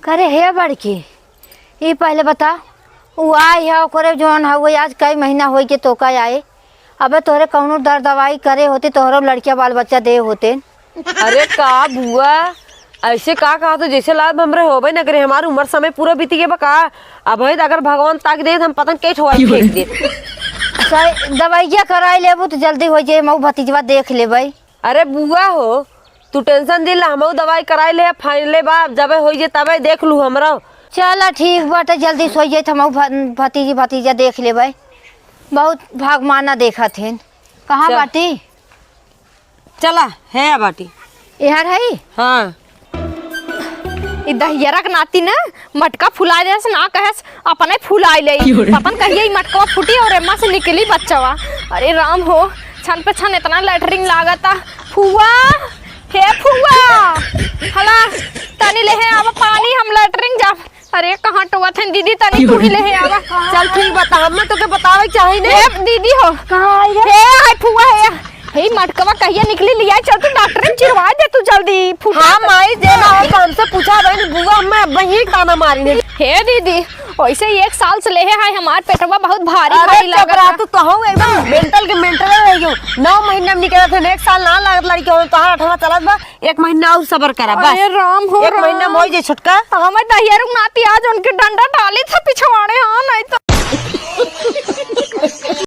करे हे बड़की ये पहले बता वो आई है ओकरे जौन है वो आज कई महीना हो के तो का आए। अबे तोरे कौनो दर दवाई करे होते तोहरो लड़किया बाल बच्चा दे होते। अरे का बुआ ऐसे का कहा तो जैसे लाभ हमरे होबे न करे हमारी उम्र समय पूरा बीती के बका। अब अगर भगवान ताक दे हम पतंग के ठोआ फेंक दे। दवाइया कराई लेबू तो जल्दी हो जाए मऊ भतीजवा देख लेबै। अरे बुआ हो तू टेंशन दिल हम दवाई कराई ले फाइनले बा जब हो जाए तबे देख लू हमरा। चल ठीक बाटे जल्दी सो जाए हम भतीजी भतीजा देख लेबै। बहुत भागमाना देखा थे कहाँ बाटी चला है बाटी यार है। हाँ दहियरा के नाती ना मटका फुला दे ना कहे अपने फुलाई ले अपन कहिए मटका फूटी और एम्मा से निकली बच्चावा। अरे राम हो छन पे छन इतना लेटरिंग लागता। फुआ हे फुआ हला तनी ले है आवा पानी हम लेटरिंग जा। अरे कहाँ टोवा थे दीदी तनी तू ही ले है आवा। चल ठीक बता हम तो के बतावे चाहिए ने दीदी हो कहाँ आई रे? हे हाय फुआ है हे मटकवा कहिए निकली लिया चल तू डॉक्टर में चिरवा दे तू जल्दी। हाँ माई दे ना हमसे पूछा बहन बुआ मैं वही ताना मारी ने। हे दीदी वैसे ही 1 साल से ले है हमार पेटवा बहुत भारी अरे लग रहा। तू तो हूं एकदम मेंटल के मेंटल रह गयो 9 महीना में निकला थे 1 साल ना लागत लड़की हो तोहार 8वां चलत बा 1 महीना और सब्र करा बस। अरे राम हो 1 महीना मोई जे छुटका हमें दहिया रुक नाती आज उनके डंडा डाली था पिछवाड़े। हाँ नहीं तो